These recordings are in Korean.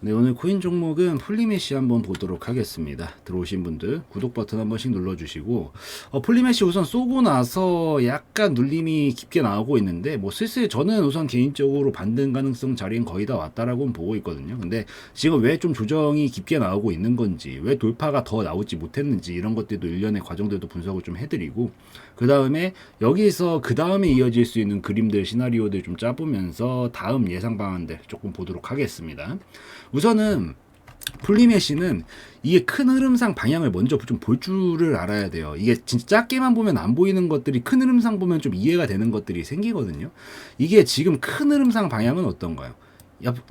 네, 오늘 코인 종목은 폴리메시 한번 보도록 하겠습니다. 들어오신 분들 구독 버튼 한 번씩 눌러주시고, 폴리메시 우선 쏘고 나서 약간 눌림이 깊게 나오고 있는데, 뭐 슬슬 저는 우선 개인적으로 반등 가능성 자리는 거의 다 왔다라고 보고 있거든요. 근데 지금 왜 좀 조정이 깊게 나오고 있는 건지, 왜 돌파가 더 나오지 못했는지 이런 것들도 일련의 과정들도 분석을 좀 해드리고, 그 다음에 여기서 그 다음에 이어질 수 있는 그림들, 시나리오들 좀 짜보면서 다음 예상 방안들 조금 보도록 하겠습니다. 우선은 폴리메시는 이게 큰 흐름상 방향을 먼저 좀 볼 줄을 알아야 돼요. 이게 진짜 작게만 보면 안 보이는 것들이 큰 흐름상 보면 좀 이해가 되는 것들이 생기거든요. 이게 지금 큰 흐름상 방향은 어떤가요?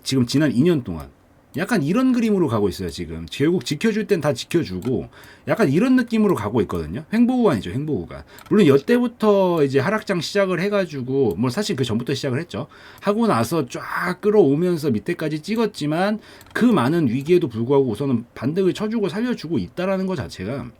지금 지난 2년 동안 약간 이런 그림으로 가고 있어요. 지금 결국 지켜줄 땐 다 지켜주고 약간 이런 느낌으로 가고 있거든요. 횡보구간이죠. 횡보구간. 물론 여태부터 이제 하락장 시작을 해가지고 뭐 사실 그 전부터 시작을 했죠. 하고 나서 쫙 끌어오면서 밑에까지 찍었지만 그 많은 위기에도 불구하고 우선은 반등을 쳐주고 살려주고 있다라는 것 자체가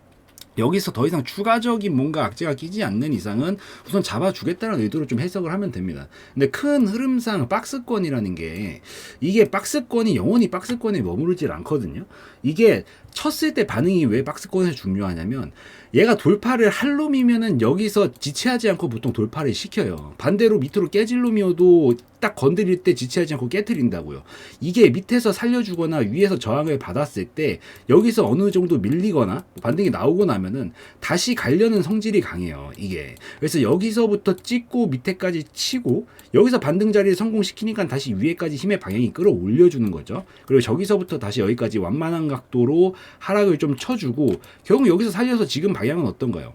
여기서 더 이상 추가적인 뭔가 악재가 끼지 않는 이상은 우선 잡아주겠다는 의도로 좀 해석을 하면 됩니다. 근데 큰 흐름상 박스권이라는 게 이게 박스권이 영원히 박스권에 머무르질 않거든요. 이게 쳤을 때 반응이 왜 박스권에서 중요하냐면 얘가 돌파를 할 놈이면은 여기서 지체하지 않고 보통 돌파를 시켜요. 반대로 밑으로 깨질 놈이어도 딱 건드릴 때 지체하지 않고 깨트린다고요. 이게 밑에서 살려주거나 위에서 저항을 받았을 때 여기서 어느 정도 밀리거나 반등이 나오고 나면은 다시 가려는 성질이 강해요. 이게. 그래서 여기서부터 찍고 밑에까지 치고 여기서 반등 자리를 성공시키니까 다시 위에까지 힘의 방향이 끌어올려주는 거죠. 그리고 저기서부터 다시 여기까지 완만한 각도로 하락을 좀 쳐주고 결국 여기서 살려서 지금 방향은 어떤가요?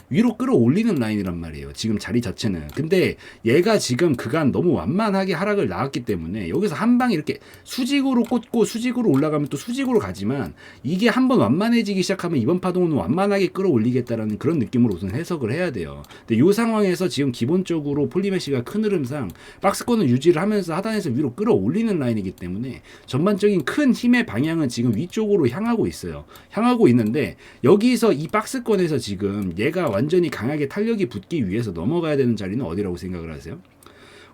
위로 끌어올리는 라인이란 말이에요. 지금 자리 자체는. 근데 얘가 지금 그간 너무 완만하게 하락을 나왔기 때문에 여기서 한 방에 이렇게 수직으로 꽂고 수직으로 올라가면 또 수직으로 가지만 이게 한번 완만해지기 시작하면 이번 파동은 완만하게 끌어올리겠다라는 그런 느낌으로 우선 해석을 해야 돼요. 근데 이 상황에서 지금 기본적으로 폴리메시가 큰 흐름상 박스권을 유지를 하면서 하단에서 위로 끌어올리는 라인이기 때문에 전반적인 큰 힘의 방향은 지금 위쪽으로 향하고 있어요. 향하고 있는데 여기서 이 박스권에서 지금 얘가 완전히 강하게 탄력이 붙기 위해서 넘어가야 되는 자리는 어디라고 생각을 하세요?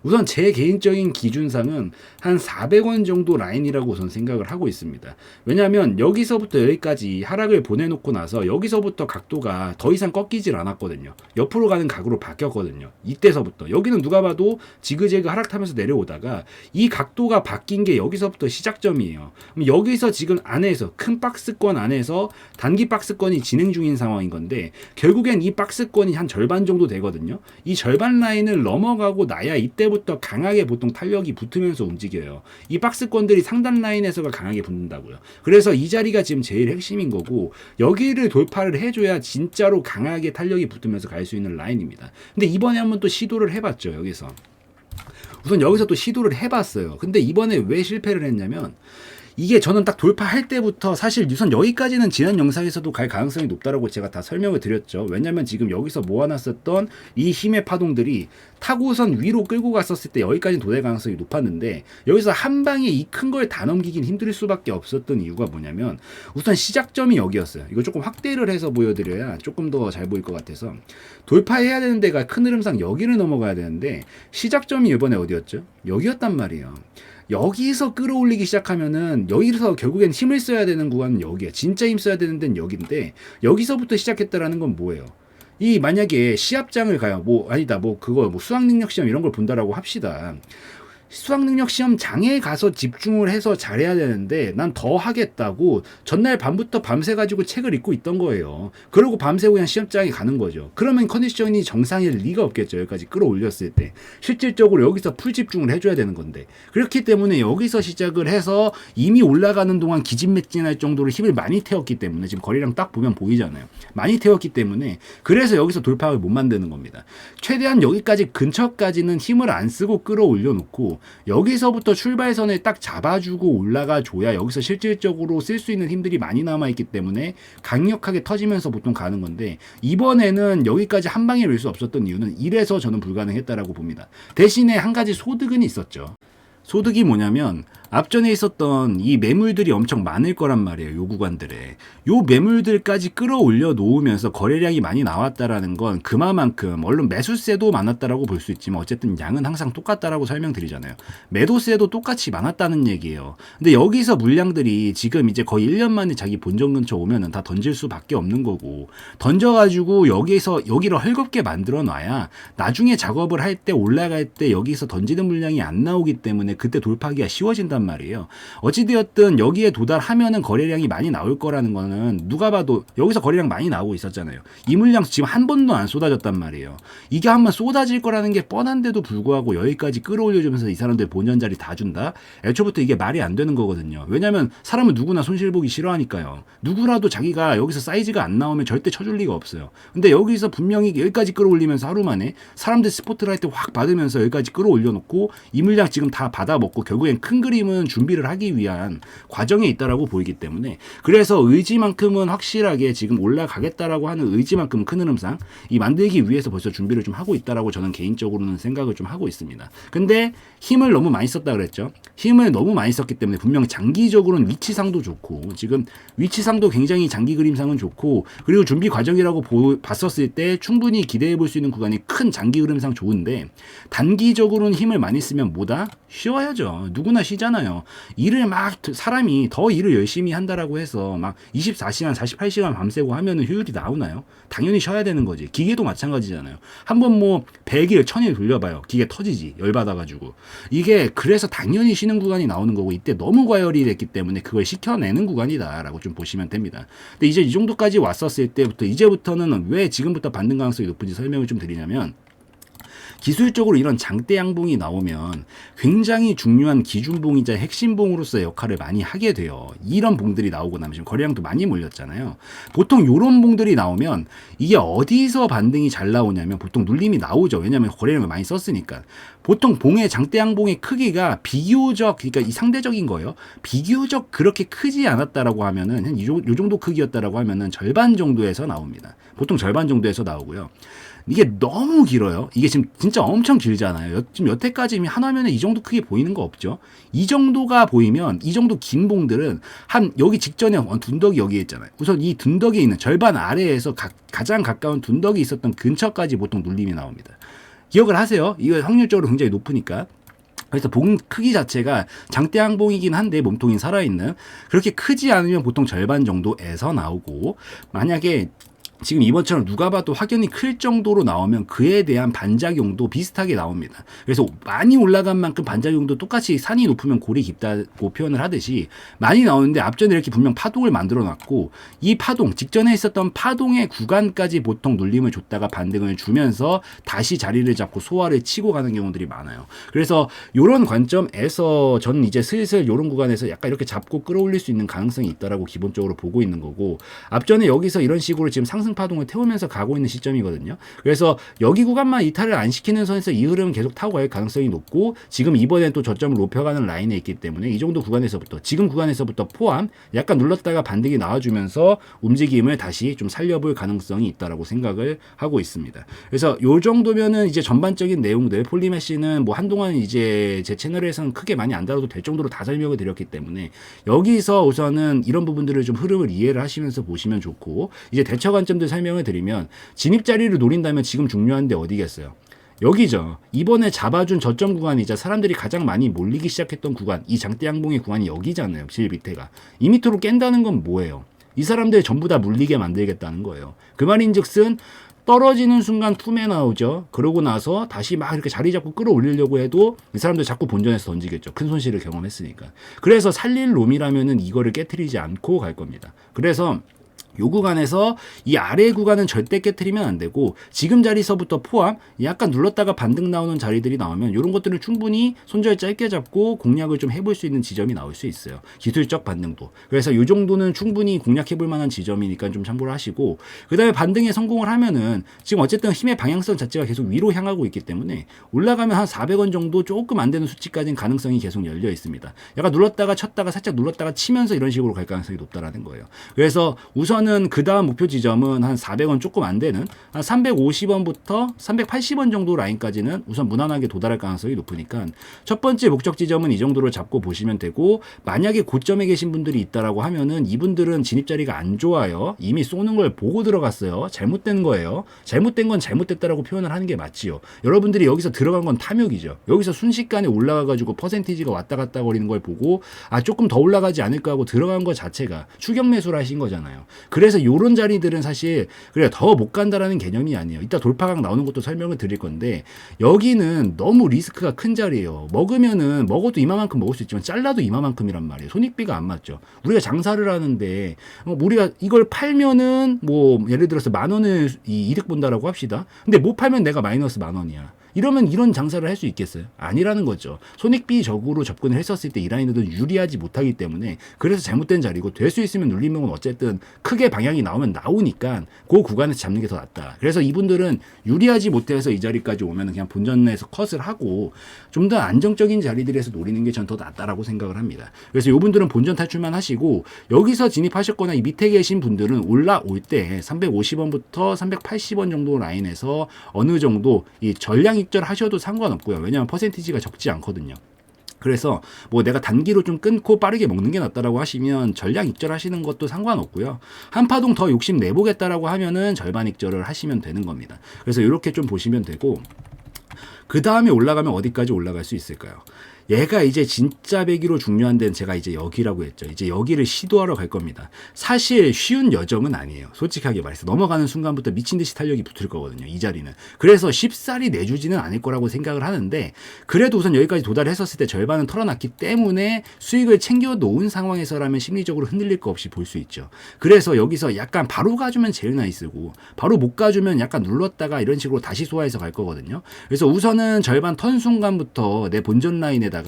우선 제 개인적인 기준상은 한 400원 정도 라인이라고 우선 생각을 하고 있습니다. 왜냐하면 여기서부터 여기까지 하락을 보내놓고 나서 여기서부터 각도가 더 이상 꺾이질 않았거든요. 옆으로 가는 각으로 바뀌었거든요. 이때서부터. 여기는 누가 봐도 지그재그 하락하면서 내려오다가 이 각도가 바뀐 게 여기서부터 시작점이에요. 그럼 여기서 지금 안에서 큰 박스권 안에서 단기 박스권이 진행 중인 상황인 건데 결국엔 이 박스권이 한 절반 정도 되거든요. 이 절반 라인을 넘어가고 나야 이때 부터 강하게 보통 탄력이 붙으면서 움직여요. 이 박스권들이 상단 라인에서가 강하게 붙는다고요. 그래서 이 자리가 지금 제일 핵심인 거고 여기를 돌파를 해줘야 진짜로 강하게 탄력이 붙으면서 갈 수 있는 라인입니다. 근데 이번에 한번 또 시도를 해봤죠. 여기서. 우선 여기서 또 시도를 해봤어요. 근데 이번에 왜 실패를 했냐면 이게 저는 딱 돌파할 때부터 사실 우선 여기까지는 지난 영상에서도 갈 가능성이 높다라고 제가 다 설명을 드렸죠. 왜냐면 지금 여기서 모아놨었던 이 힘의 파동들이 타고선 위로 끌고 갔었을 때 여기까지 도달 가능성이 높았는데 여기서 한 방에 이 큰 걸 다 넘기긴 힘들 수밖에 없었던 이유가 뭐냐면 우선 시작점이 여기였어요. 이거 조금 확대를 해서 보여드려야 조금 더 잘 보일 것 같아서 돌파해야 되는 데가 큰 흐름상 여기를 넘어가야 되는데 시작점이 이번에 어디였죠? 여기였단 말이에요. 여기서 끌어올리기 시작하면은 여기서 결국엔 힘을 써야 되는 구간은 여기야. 진짜 힘 써야 되는 데는 여기인데 여기서부터 시작했다라는 건 뭐예요? 이 만약에 시합장을 가요. 수학능력 시험 이런 걸 본다라고 합시다. 수학능력 시험 장에 가서 집중을 해서 잘해야 되는데 난 더 하겠다고 전날 밤부터 밤새 가지고 책을 읽고 있던 거예요. 그러고 밤새고 그냥 시험장에 가는 거죠. 그러면 컨디션이 정상일 리가 없겠죠. 여기까지 끌어올렸을 때. 실질적으로 여기서 풀 집중을 해줘야 되는 건데. 그렇기 때문에 여기서 시작을 해서 이미 올라가는 동안 기진맥진할 정도로 힘을 많이 태웠기 때문에 지금 거리랑 딱 보면 보이잖아요. 많이 태웠기 때문에 그래서 여기서 돌파를 못 만드는 겁니다. 최대한 여기까지 근처까지는 힘을 안 쓰고 끌어올려 놓고 여기서부터 출발선을 딱 잡아주고 올라가 줘야 여기서 실질적으로 쓸 수 있는 힘들이 많이 남아있기 때문에 강력하게 터지면서 보통 가는 건데 이번에는 여기까지 한 방에 밀 수 없었던 이유는 이래서 저는 불가능했다라고 봅니다. 대신에 한 가지 소득은 있었죠. 소득이 뭐냐면 앞전에 있었던 이 매물들이 엄청 많을 거란 말이에요. 요 구간들에. 요 매물들까지 끌어올려 놓으면서 거래량이 많이 나왔다라는 건 그만큼 물론 매수세도 많았다라고 볼 수 있지만 어쨌든 양은 항상 똑같다라고 설명드리잖아요. 매도세도 똑같이 많았다는 얘기예요. 근데 여기서 물량들이 지금 이제 거의 1년 만에 자기 본전 근처 오면은 다 던질 수밖에 없는 거고 던져가지고 여기를 헐겁게 만들어 놔야 나중에 작업을 할 때 올라갈 때 여기서 던지는 물량이 안 나오기 때문에 그때 돌파하기가 쉬워진단 말이에요. 어찌되었든 여기에 도달하면은 거래량이 많이 나올 거라는 거는 누가 봐도 여기서 거래량 많이 나오고 있었잖아요. 이 물량 지금 한 번도 안 쏟아졌단 말이에요. 이게 한번 쏟아질 거라는 게 뻔한데도 불구하고 여기까지 끌어올려주면서 이 사람들 본전 자리 다 준다? 애초부터 이게 말이 안 되는 거거든요. 왜냐면 사람은 누구나 손실보기 싫어하니까요. 누구라도 자기가 여기서 사이즈가 안 나오면 절대 쳐줄 리가 없어요. 근데 여기서 분명히 여기까지 끌어올리면서 하루 만에 사람들 스포트라이트 확 받으면서 여기까지 끌어올려놓고 이 물량 지금 다 받아먹고 결국엔 큰 그림은 준비를 하기 위한 과정에 있다라고 보이기 때문에 그래서 의지만큼은 확실하게 지금 올라가겠다라고 하는 의지만큼 큰 흐름상 이 만들기 위해서 벌써 준비를 좀 하고 있다라고 저는 개인적으로는 생각을 좀 하고 있습니다. 근데 힘을 너무 많이 썼다 그랬죠. 힘을 너무 많이 썼기 때문에 분명 장기적으로는 위치상도 좋고 지금 위치상도 굉장히 장기 그림상은 좋고 그리고 준비 과정이라고 봤었을 때 충분히 기대해 볼 수 있는 구간이 큰 장기 그림상 좋은데 단기적으로는 힘을 많이 쓰면 뭐다? 쉬어야죠. 누구나 쉬잖아요. 일을 막 사람이 더 일을 열심히 한다라고 해서 막 24시간 48시간 밤새고 하면은 효율이 나오나요? 당연히 쉬어야 되는 거지. 기계도 마찬가지잖아요. 한번 뭐 100일 1000일 돌려봐요. 기계 터지지. 열받아가지고. 이게 그래서 당연히 쉬는 구간이 나오는 거고 이때 너무 과열이 됐기 때문에 그걸 시켜내는 구간이다라고 좀 보시면 됩니다. 근데 이제 이 정도까지 왔었을 때부터 이제부터는 왜 지금부터 반등 가능성이 높은지 설명을 좀 드리냐면 기술적으로 이런 장대 양봉이 나오면 굉장히 중요한 기준봉이자 핵심봉으로서의 역할을 많이 하게 돼요. 이런 봉들이 나오고 나면 지금 거래량도 많이 몰렸잖아요. 보통 이런 봉들이 나오면 이게 어디서 반등이 잘 나오냐면 보통 눌림이 나오죠. 왜냐하면 거래량을 많이 썼으니까. 보통 봉의 장대 양봉의 크기가 비교적 그러니까 이 상대적인 거예요. 비교적 그렇게 크지 않았다라고 하면은 한 요 정도 크기였다라고 하면은 절반 정도에서 나옵니다. 보통 절반 정도에서 나오고요. 이게 너무 길어요. 이게 지금 진짜 엄청 길잖아요. 지금 여태까지 한 화면에 이 정도 크게 보이는 거 없죠? 이 정도가 보이면 이 정도 긴 봉들은 한 여기 직전에 둔덕이 여기에 있잖아요. 우선 이 둔덕에 있는 절반 아래에서 가장 가까운 둔덕이 있었던 근처까지 보통 눌림이 나옵니다. 기억을 하세요. 이거 확률적으로 굉장히 높으니까. 그래서 봉 크기 자체가 장대양봉이긴 한데 몸통이 살아있는 그렇게 크지 않으면 보통 절반 정도에서 나오고 만약에 지금 이번처럼 누가 봐도 확연히 클 정도로 나오면 그에 대한 반작용도 비슷하게 나옵니다. 그래서 많이 올라간 만큼 반작용도 똑같이 산이 높으면 골이 깊다고 표현을 하듯이 많이 나오는데 앞전에 이렇게 분명 파동을 만들어 놨고 이 파동, 직전에 있었던 파동의 구간까지 보통 눌림을 줬다가 반등을 주면서 다시 자리를 잡고 소화를 치고 가는 경우들이 많아요. 그래서 이런 관점에서 저는 이제 슬슬 이런 구간에서 약간 이렇게 잡고 끌어올릴 수 있는 가능성이 있다라고 기본적으로 보고 있는 거고 앞전에 여기서 이런 식으로 지금 상승 파동을 태우면서 가고 있는 시점이거든요. 그래서 여기 구간만 이탈을 안 시키는 선에서 이 흐름은 계속 타고 갈 가능성이 높고 지금 이번엔 또 저점을 높여가는 라인에 있기 때문에 이 정도 구간에서부터 지금 구간에서부터 포함 약간 눌렀다가 반등이 나와주면서 움직임을 다시 좀 살려볼 가능성이 있다라고 생각을 하고 있습니다. 그래서 요 정도면은 이제 전반적인 내용들 폴리메시는 뭐 한동안 이제 제 채널에서는 크게 많이 안 다뤄도 될 정도로 다 설명을 드렸기 때문에 여기서 우선은 이런 부분들을 좀 흐름을 이해를 하시면서 보시면 좋고 이제 대처 관점들 설명을 드리면 진입 자리를 노린다면 지금 중요한데 어디겠어요? 여기죠. 이번에 잡아준 저점 구간이자 사람들이 가장 많이 몰리기 시작했던 구간, 이 장대 양봉의 구간이 여기잖아요. 제일 밑에가. 이 밑으로 깬다는 건 뭐예요? 이 사람들 전부 다 물리게 만들겠다는 거예요. 그 말인즉슨 떨어지는 순간 품에 나오죠. 그러고 나서 다시 막 이렇게 자리 잡고 끌어올리려고 해도 이 사람들 자꾸 본전에서 던지겠죠. 큰 손실을 경험했으니까. 그래서 살릴 놈이라면은 이거를 깨트리지 않고 갈 겁니다. 그래서 요 구간에서 이 아래 구간은 절대 깨트리면 안 되고 지금 자리서부터 포함 약간 눌렀다가 반등 나오는 자리들이 나오면 이런 것들을 충분히 손절 짧게 잡고 공략을 좀 해볼 수 있는 지점이 나올 수 있어요. 기술적 반등도. 그래서 요 정도는 충분히 공략해볼 만한 지점이니까 좀 참고를 하시고 그 다음에 반등에 성공을 하면은 지금 어쨌든 힘의 방향성 자체가 계속 위로 향하고 있기 때문에 올라가면 한 400원 정도 조금 안 되는 수치까지는 가능성이 계속 열려 있습니다. 약간 눌렀다가 쳤다가 살짝 눌렀다가 치면서 이런 식으로 갈 가능성이 높다라는 거예요. 그래서 우선 우선은 그 다음 목표 지점은 한 400원 조금 안 되는 한 350원부터 380원 정도 라인까지는 우선 무난하게 도달할 가능성이 높으니까 첫 번째 목적 지점은 이 정도로 잡고 보시면 되고, 만약에 고점에 계신 분들이 있다라고 하면은 이분들은 진입 자리가 안 좋아요. 이미 쏘는 걸 보고 들어갔어요. 잘못된 거예요. 잘못된 건 잘못됐다라고 표현을 하는 게 맞지요. 여러분들이 여기서 들어간 건 탐욕이죠. 여기서 순식간에 올라가가지고 퍼센티지가 왔다 갔다 거리는 걸 보고 조금 더 올라가지 않을까 하고 들어간 것 자체가 추격 매수를 하신 거잖아요. 그래서 요런 자리들은 사실 그래 더 못 간다라는 개념이 아니에요. 이따 돌파각 나오는 것도 설명을 드릴 건데, 여기는 너무 리스크가 큰 자리예요. 먹으면은 먹어도 이만큼 먹을 수 있지만 잘라도 이만큼이란 말이에요. 손익비가 안 맞죠. 우리가 장사를 하는데 우리가 이걸 팔면은 뭐 예를 들어서 10,000원을 이득 본다라고 합시다. 근데 못 팔면 내가 마이너스 10,000원이야. 이러면 이런 장사를 할 수 있겠어요? 아니라는 거죠. 손익비적으로 접근을 했었을 때 이 라인들은 유리하지 못하기 때문에, 그래서 잘못된 자리고, 될 수 있으면 눌림목은 어쨌든 크게 방향이 나오면 나오니까 그 구간에서 잡는 게 더 낫다. 그래서 이분들은 유리하지 못해서 이 자리까지 오면 그냥 본전에서 컷을 하고 좀 더 안정적인 자리들에서 노리는 게 전 더 낫다라고 생각을 합니다. 그래서 이분들은 본전 탈출만 하시고, 여기서 진입하셨거나 이 밑에 계신 분들은 올라올 때 350원부터 380원 정도 라인에서 어느 정도 이 전량 익절 하셔도 상관없고요. 왜냐하면 퍼센티지가 적지 않거든요. 그래서 뭐 내가 단기로 좀 끊고 빠르게 먹는 게 낫다라고 하시면 전량 익절하시는 것도 상관없고요. 한 파동 더 욕심 내보겠다라고 하면은 절반 익절을 하시면 되는 겁니다. 그래서 이렇게 좀 보시면 되고, 그 다음에 올라가면 어디까지 올라갈 수 있을까요? 얘가 이제 진짜 배기로 중요한 데는 제가 이제 여기라고 했죠. 이제 여기를 시도하러 갈 겁니다. 사실 쉬운 여정은 아니에요. 솔직하게 말해서 넘어가는 순간부터 미친 듯이 탄력이 붙을 거거든요. 이 자리는. 그래서 쉽사리 내주지는 않을 거라고 생각을 하는데, 그래도 우선 여기까지 도달했었을 때 절반은 털어놨기 때문에 수익을 챙겨 놓은 상황에서라면 심리적으로 흔들릴 거 없이 볼 수 있죠. 그래서 여기서 약간 바로 가주면 제일 나이스고, 바로 못 가주면 약간 눌렀다가 이런 식으로 다시 소화해서 갈 거거든요. 그래서 우선은 절반 턴 순간부터 내 본전 라인에다가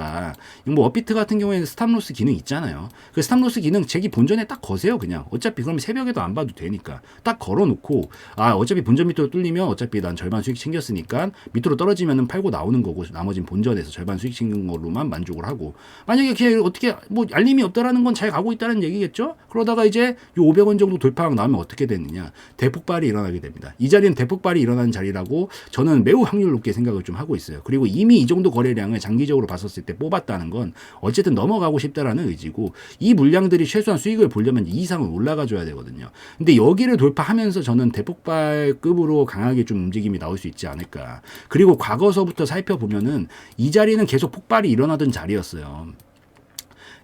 뭐 업비트 같은 경우에는 스탑로스 기능 있잖아요. 그 스탑로스 기능 제기 본전에 딱 거세요. 그냥 어차피 그럼 새벽에도 안 봐도 되니까 딱 걸어놓고, 어차피 본전 밑으로 뚫리면 어차피 난 절반 수익 챙겼으니까 밑으로 떨어지면은 팔고 나오는 거고, 나머지는 본전에서 절반 수익 챙긴 걸로만 만족을 하고, 만약에 그냥 어떻게 뭐 알림이 없다라는 건 잘 가고 있다는 얘기겠죠. 그러다가 이제 요 500원 정도 돌파하고 나오면 어떻게 되느냐, 대폭발이 일어나게 됩니다. 이 자리는 대폭발이 일어나는 자리라고 저는 매우 확률 높게 생각을 좀 하고 있어요. 그리고 이미 이 정도 거래량을 장기적으로 봤었을 때 뽑았다는 건 어쨌든 넘어가고 싶다라는 의지고, 이 물량들이 최소한 수익을 보려면 이 이상은 올라가 줘야 되거든요. 근데 여기를 돌파하면서 저는 대폭발급으로 강하게 좀 움직임이 나올 수 있지 않을까. 그리고 과거서부터 살펴보면은 이 자리는 계속 폭발이 일어나던 자리였어요.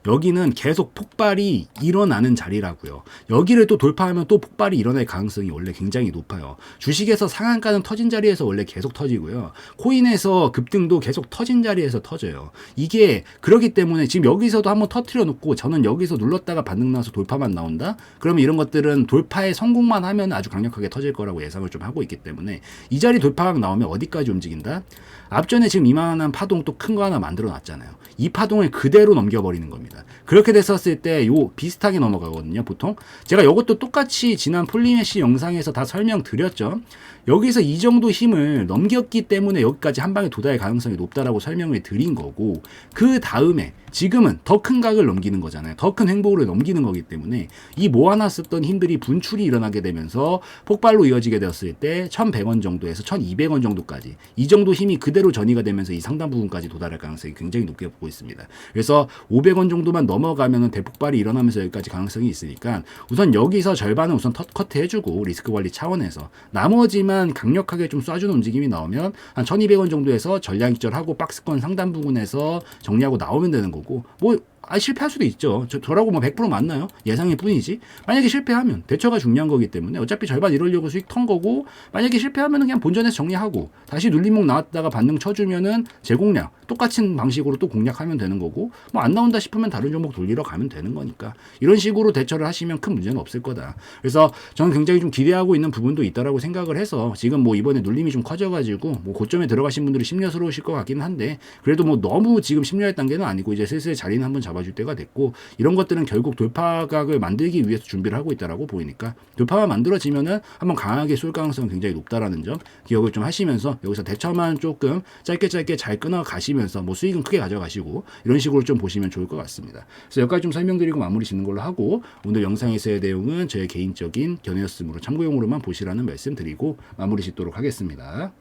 여기는 계속 폭발이 일어나는 자리라고요. 여기를 또 돌파하면 또 폭발이 일어날 가능성이 원래 굉장히 높아요. 주식에서 상한가는 터진 자리에서 원래 계속 터지고요. 코인에서 급등도 계속 터진 자리에서 터져요. 이게 그렇기 때문에 지금 여기서도 한번 터트려 놓고, 저는 여기서 눌렀다가 반등 나서 돌파만 나온다? 그러면 이런 것들은 돌파에 성공만 하면 아주 강력하게 터질 거라고 예상을 좀 하고 있기 때문에, 이 자리 돌파가 나오면 어디까지 움직인다? 앞전에 지금 이만한 파동 또 큰 거 하나 만들어 놨잖아요. 이 파동을 그대로 넘겨버리는 겁니다. 그렇게 됐었을 때 요 비슷하게 넘어가거든요. 보통 제가 이것도 똑같이 지난 폴리메시 영상에서 다 설명드렸죠. 여기서 이 정도 힘을 넘겼기 때문에 여기까지 한 방에 도달할 가능성이 높다라고 설명을 드린 거고, 그 다음에 지금은 더 큰 각을 넘기는 거잖아요. 더 큰 행보를 넘기는 거기 때문에 이 모아놨었던 힘들이 분출이 일어나게 되면서 폭발로 이어지게 되었을 때 1,100원 정도에서 1,200원 정도까지, 이 정도 힘이 그대로 전이가 되면서 이 상단 부분까지 도달할 가능성이 굉장히 높게 보고 있습니다. 그래서 500원 정도만 넘어가면은 대폭발이 일어나면서 여기까지 가능성이 있으니까, 우선 여기서 절반은 우선 커트 해주고 리스크 관리 차원에서, 나머지만 강력하게 좀 쏴주는 움직임이 나오면 한 1,200원 정도에서 전량 익절하고 박스권 상단 부분에서 정리하고 나오면 되는 거고, 뭐 실패할 수도 있죠. 저라고 뭐 100% 맞나요? 예상일 뿐이지. 만약에 실패하면 대처가 중요한 거기 때문에 어차피 절반 이러려고 수익 턴 거고, 만약에 실패하면 그냥 본전에서 정리하고 다시 눌림목 나왔다가 반등 쳐주면은 제공량 똑같은 방식으로 또 공략하면 되는 거고, 뭐 안 나온다 싶으면 다른 종목 돌리러 가면 되는 거니까, 이런 식으로 대처를 하시면 큰 문제는 없을 거다. 그래서 저는 굉장히 좀 기대하고 있는 부분도 있다라고 생각을 해서, 지금 뭐 이번에 눌림이 좀 커져가지고 뭐 고점에 들어가신 분들이 심려스러우실 것 같기는 한데, 그래도 뭐 너무 지금 심려할 단계는 아니고 이제 슬슬 자리는 한번 잡아 잡아줄 때가 됐고, 이런 것들은 결국 돌파각을 만들기 위해서 준비를 하고 있다라고 보이니까 돌파가 만들어지면은 한번 강하게 쏠 가능성은 굉장히 높다라는 점 기억을 좀 하시면서, 여기서 대처만 조금 짧게 잘 끊어 가시면서 뭐 수익은 크게 가져가시고 이런 식으로 좀 보시면 좋을 것 같습니다. 그래서 여기까지 좀 설명드리고 마무리 짓는 걸로 하고, 오늘 영상에서의 내용은 저의 개인적인 견해였으므로 참고용으로만 보시라는 말씀 드리고 마무리 짓도록 하겠습니다.